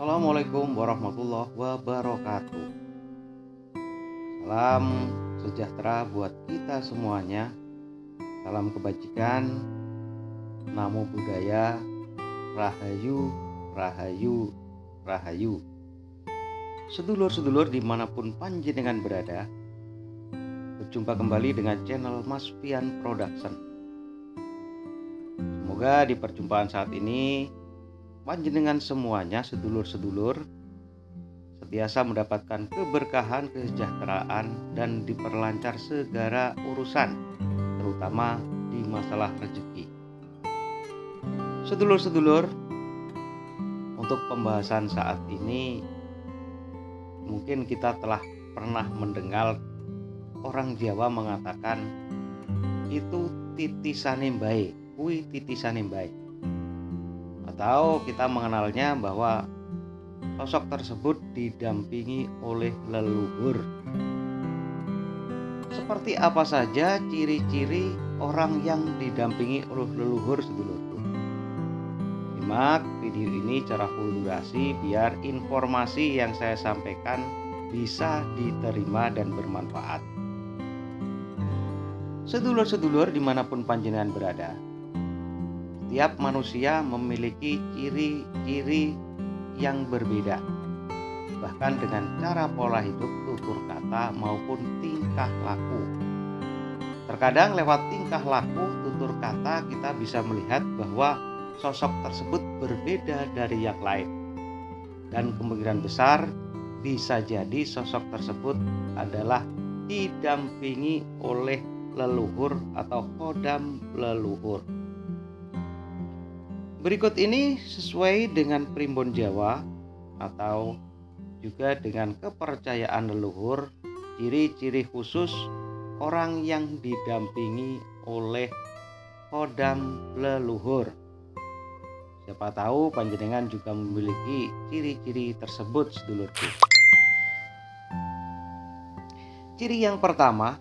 Assalamualaikum warahmatullahi wabarakatuh. Salam sejahtera buat kita semuanya. Salam kebajikan, namo buddhaya, rahayu, rahayu, rahayu. Sedulur-sedulur dimanapun panjenengan berada, berjumpa kembali dengan channel Mas Pian Production. Semoga di perjumpaan saat ini panjenengan semuanya, sedulur-sedulur, sentiasa mendapatkan keberkahan, kesejahteraan, dan diperlancar segala urusan, terutama di masalah rezeki. Sedulur-sedulur, untuk pembahasan saat ini, mungkin kita telah pernah mendengar orang Jawa mengatakan itu titisane mbae, kuwi titisane mbae. Atau kita mengenalnya bahwa sosok tersebut didampingi oleh leluhur. Seperti apa saja ciri-ciri orang yang didampingi oleh leluhur, sedulurku? Simak video ini secara full durasi biar informasi yang saya sampaikan bisa diterima dan bermanfaat. Sedulur-sedulur dimanapun panjenengan berada, setiap manusia memiliki ciri-ciri yang berbeda, bahkan dengan cara pola hidup, tutur kata, maupun tingkah laku. Terkadang lewat tingkah laku, tutur kata, kita bisa melihat bahwa sosok tersebut berbeda dari yang lain. Dan kemungkinan besar bisa jadi sosok tersebut adalah didampingi oleh leluhur atau khodam leluhur. Berikut ini sesuai dengan primbon Jawa atau juga dengan kepercayaan leluhur, ciri-ciri khusus orang yang didampingi oleh khodam leluhur. Siapa tahu panjenengan juga memiliki ciri-ciri tersebut, sedulurku. Ciri yang pertama,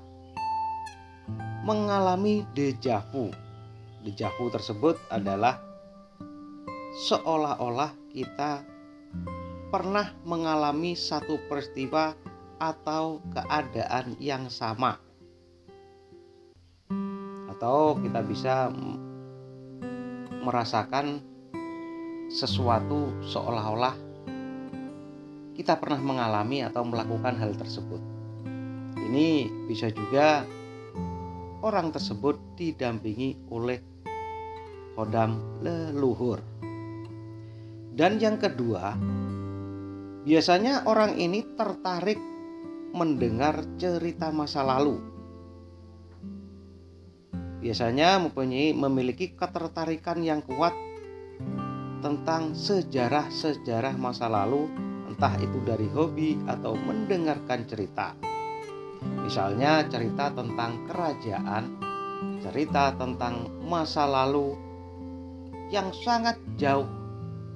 mengalami dejavu. Dejavu tersebut adalah seolah-olah kita pernah mengalami satu peristiwa atau keadaan yang sama, atau kita bisa merasakan sesuatu seolah-olah kita pernah mengalami atau melakukan hal tersebut. Ini bisa juga orang tersebut didampingi oleh khodam leluhur. Dan yang kedua, biasanya orang ini tertarik mendengar cerita masa lalu. Biasanya memiliki ketertarikan yang kuat tentang sejarah-sejarah masa lalu, entah itu dari hobi atau mendengarkan cerita. Misalnya cerita tentang kerajaan, cerita tentang masa lalu yang sangat jauh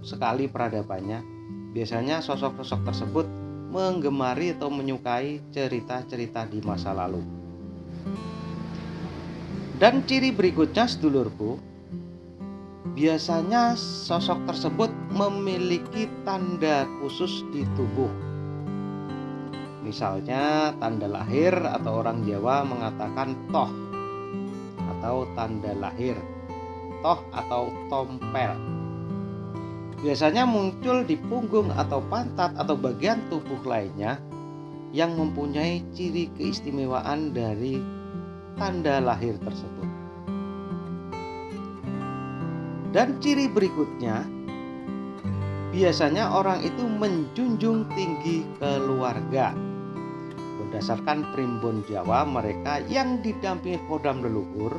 sekali peradabannya. Biasanya sosok-sosok tersebut menggemari atau menyukai cerita-cerita di masa lalu. Dan ciri berikutnya, sedulurku, biasanya sosok tersebut memiliki tanda khusus di tubuh. Misalnya tanda lahir, atau orang Jawa mengatakan toh atau tanda lahir, toh atau tompel. Biasanya muncul di punggung atau pantat atau bagian tubuh lainnya yang mempunyai ciri keistimewaan dari tanda lahir tersebut. Dan ciri berikutnya, biasanya orang itu menjunjung tinggi keluarga. Berdasarkan primbon Jawa, mereka yang didampingi khodam leluhur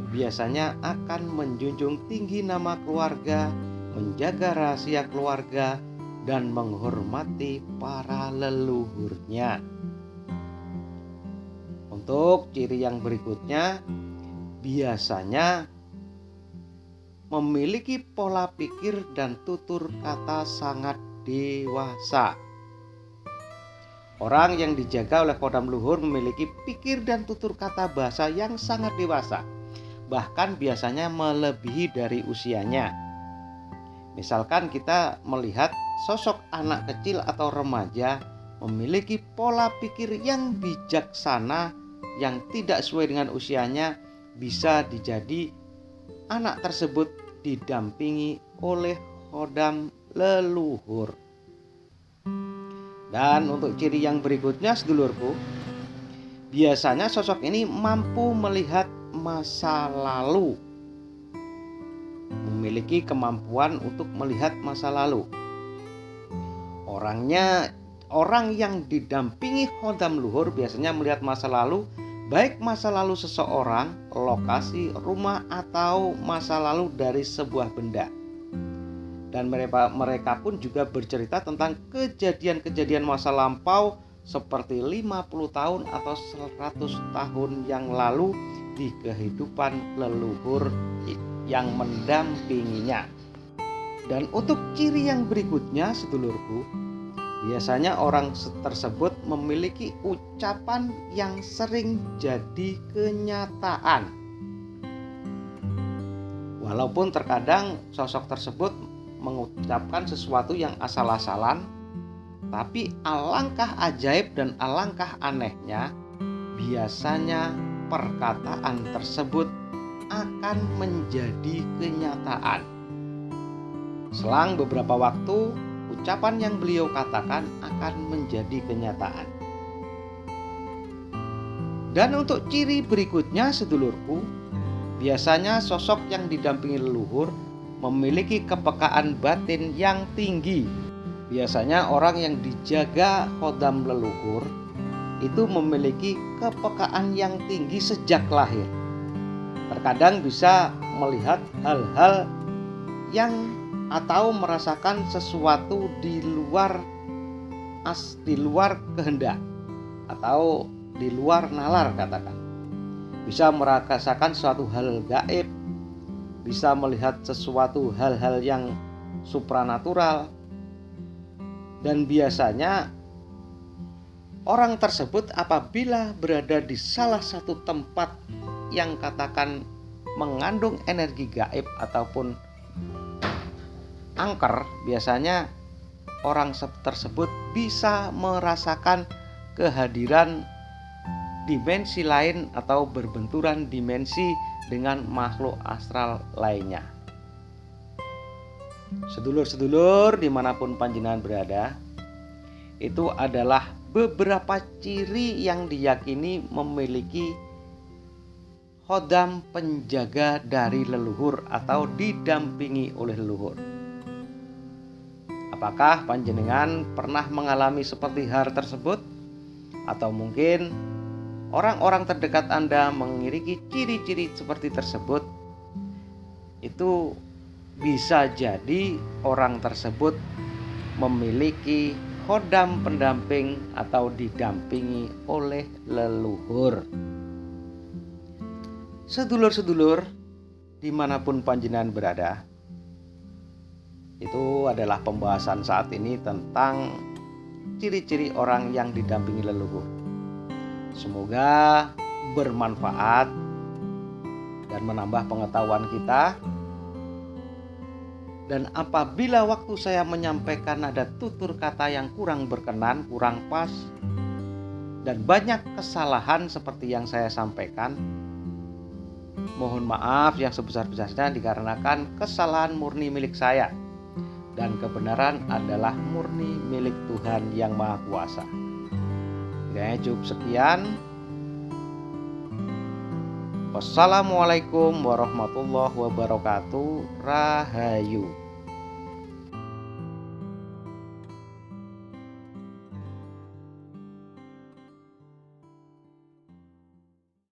biasanya akan menjunjung tinggi nama keluarga, menjaga rahasia keluarga, dan menghormati para leluhurnya. Untuk ciri yang berikutnya, biasanya memiliki pola pikir dan tutur kata sangat dewasa. Orang yang dijaga oleh khodam leluhur memiliki pikir dan tutur kata bahasa yang sangat dewasa, bahkan biasanya melebihi dari usianya. Misalkan kita melihat sosok anak kecil atau remaja memiliki pola pikir yang bijaksana yang tidak sesuai dengan usianya, bisa dijadi anak tersebut didampingi oleh khodam leluhur. Dan untuk ciri yang berikutnya sedulurku, biasanya sosok ini mampu melihat masa lalu, memiliki kemampuan untuk melihat masa lalu. Orang yang didampingi khodam luhur biasanya melihat masa lalu, baik masa lalu seseorang, lokasi, rumah, atau masa lalu dari sebuah benda. Dan mereka pun juga bercerita tentang kejadian-kejadian masa lampau seperti 50 tahun atau 100 tahun yang lalu di kehidupan leluhur yang mendampinginya. Dan untuk ciri yang berikutnya sedulurku, biasanya orang tersebut memiliki ucapan yang sering jadi kenyataan. Walaupun terkadang sosok tersebut mengucapkan sesuatu yang asal-asalan, tapi alangkah ajaib dan alangkah anehnya, biasanya perkataan tersebut akan menjadi kenyataan. Selang beberapa waktu, ucapan yang beliau katakan akan menjadi kenyataan. Dan untuk ciri berikutnya sedulurku, biasanya sosok yang didampingi leluhur memiliki kepekaan batin yang tinggi. Biasanya orang yang dijaga khodam leluhur itu memiliki kepekaan yang tinggi sejak lahir. Terkadang bisa melihat hal-hal yang atau merasakan sesuatu di luar kehendak atau di luar nalar katakan. Bisa merasakan suatu hal gaib, bisa melihat sesuatu hal-hal yang supranatural. Dan biasanya orang tersebut apabila berada di salah satu tempat yang katakan mengandung energi gaib ataupun angker, biasanya orang tersebut bisa merasakan kehadiran dimensi lain atau berbenturan dimensi dengan makhluk astral lainnya. Sedulur-sedulur dimanapun panjenengan berada, itu adalah beberapa ciri yang diyakini memiliki khodam penjaga dari leluhur atau didampingi oleh leluhur. Apakah panjenengan pernah mengalami seperti hal tersebut? Atau mungkin orang-orang terdekat Anda memiliki ciri-ciri seperti tersebut? Itu bisa jadi orang tersebut memiliki khodam pendamping atau didampingi oleh leluhur. Sedulur-sedulur dimanapun panjenengan berada, itu adalah pembahasan saat ini tentang ciri-ciri orang yang didampingi leluhur. Semoga bermanfaat dan menambah pengetahuan kita. Dan apabila waktu saya menyampaikan ada tutur kata yang kurang berkenan, kurang pas, dan banyak kesalahan seperti yang saya sampaikan, mohon maaf yang sebesar-besarnya dikarenakan kesalahan murni milik saya. Dan kebenaran adalah murni milik Tuhan yang Maha Kuasa. Kiranya cukup sekian. Wassalamualaikum warahmatullahi wabarakatuh. Rahayu.